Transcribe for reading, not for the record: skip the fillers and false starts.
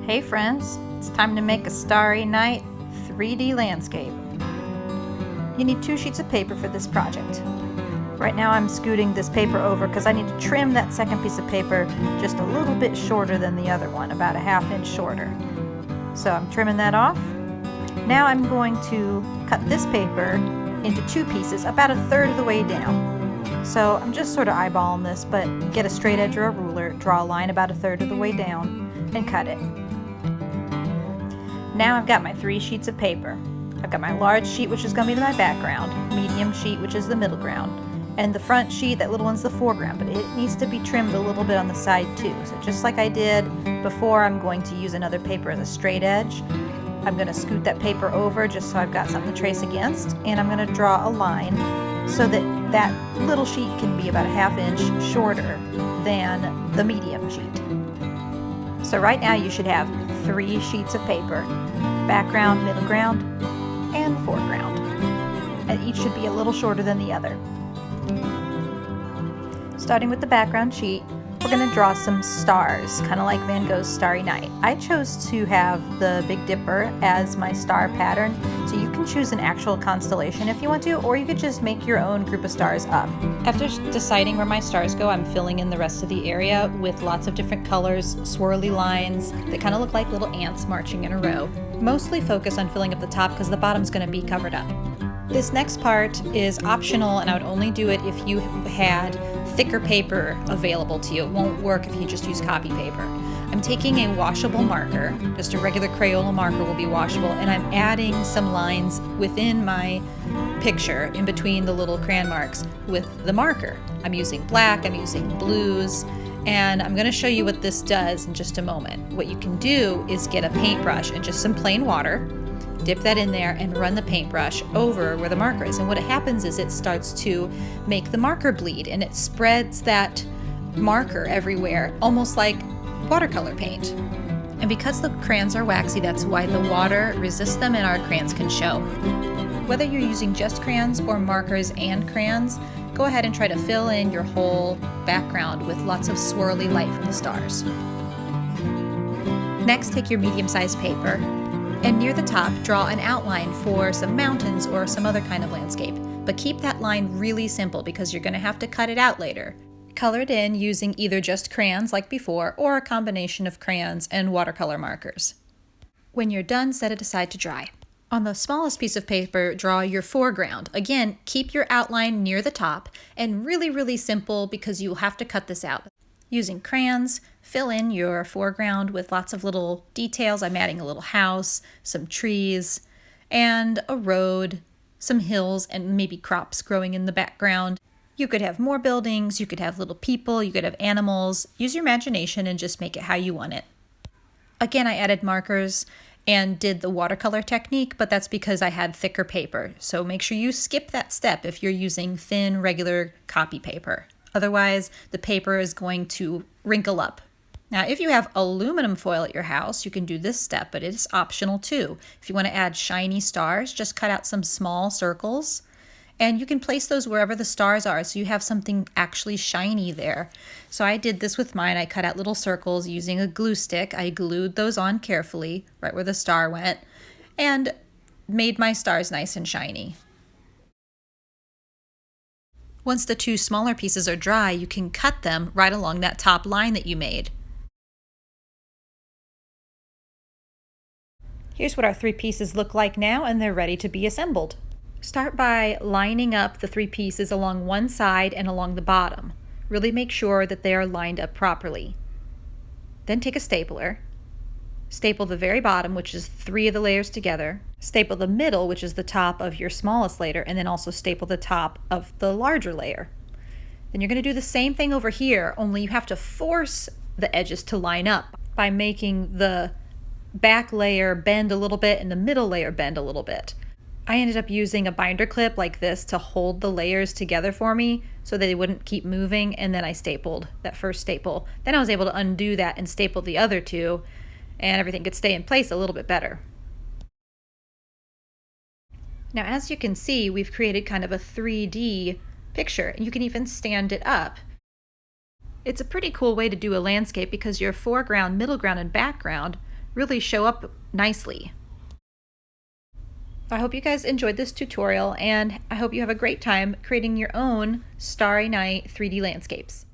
Hey friends, it's time to make a starry night 3D landscape. You need 2 sheets of paper for this project. Right now I'm scooting this paper over because I need to trim that second piece of paper just a little bit shorter than the other one, about a ½ inch shorter. So I'm trimming that off. Now I'm going to cut this paper into 2 pieces, about 1/3 of the way down. So I'm just sort of eyeballing this, but get a straight edge or a ruler, draw a line about 1/3 of the way down, and cut it. Now I've got my 3 sheets of paper. I've got my large sheet, which is going to be my background, medium sheet, which is the middle ground, and the front sheet, that little one's the foreground, but it needs to be trimmed a little bit on the side too. So just like I did before, I'm going to use another paper as a straight edge. I'm going to scoot that paper over just so I've got something to trace against, and I'm going to draw a line so that that little sheet can be about a ½ inch shorter than the medium sheet. So right now you should have 3 sheets of paper, background, middle ground, and foreground. And each should be a little shorter than the other. Starting with the background sheet, we're going to draw some stars, kind of like Van Gogh's Starry Night. I chose to have the Big Dipper as my star pattern, so you can choose an actual constellation if you want to, or you could just make your own group of stars up. After deciding where my stars go, I'm filling in the rest of the area with lots of different colors, swirly lines that kind of look like little ants marching in a row. Mostly focus on filling up the top because the bottom's going to be covered up. This next part is optional, and I would only do it if you had thicker paper available to you. It won't work if you just use copy paper. I'm taking a washable marker, just a regular Crayola marker will be washable, and I'm adding some lines within my picture in between the little crayon marks with the marker. I'm using black, I'm using blues, and I'm going to show you what this does in just a moment. What you can do is get a paintbrush and just some plain water, dip that in there and run the paintbrush over where the marker is. And what happens is it starts to make the marker bleed, and it spreads that marker everywhere, almost like watercolor paint. And because the crayons are waxy, that's why the water resists them and our crayons can show. Whether you're using just crayons or markers and crayons, go ahead and try to fill in your whole background with lots of swirly light from the stars. Next, take your medium-sized paper and near the top, draw an outline for some mountains or some other kind of landscape. But keep that line really simple because you're going to have to cut it out later. Color it in using either just crayons like before or a combination of crayons and watercolor markers. When you're done, set it aside to dry. On the smallest piece of paper, draw your foreground. Again, keep your outline near the top and really simple because you'll have to cut this out. Using crayons, fill in your foreground with lots of little details. I'm adding a little house, some trees, and a road, some hills, and maybe crops growing in the background. You could have more buildings, you could have little people, you could have animals. Use your imagination and just make it how you want it. Again, I added markers and did the watercolor technique, but that's because I had thicker paper. So make sure you skip that step if you're using thin, regular copy paper. Otherwise, the paper is going to wrinkle up. Now, if you have aluminum foil at your house, you can do this step, but it is optional too. If you want to add shiny stars, just cut out some small circles, and you can place those wherever the stars are, so you have something actually shiny there. So I did this with mine. I cut out little circles using a glue stick. I glued those on carefully, right where the star went, and made my stars nice and shiny. Once the 2 smaller pieces are dry, you can cut them right along that top line that you made. Here's what our 3 pieces look like now, and they're ready to be assembled. Start by lining up the 3 pieces along one side and along the bottom. Really make sure that they are lined up properly. Then take a stapler. Staple the very bottom, which is 3 of the layers together. Staple the middle, which is the top of your smallest layer, and then also staple the top of the larger layer. Then you're going to do the same thing over here, only you have to force the edges to line up by making the back layer bend a little bit and the middle layer bend a little bit. I ended up using a binder clip like this to hold the layers together for me so they wouldn't keep moving, and then I stapled that first staple. Then I was able to undo that and staple the other 2, and everything could stay in place a little bit better. Now, as you can see, we've created kind of a 3D picture, and you can even stand it up. It's a pretty cool way to do a landscape because your foreground, middle ground, and background really show up nicely. I hope you guys enjoyed this tutorial, and I hope you have a great time creating your own Starry Night 3D landscapes.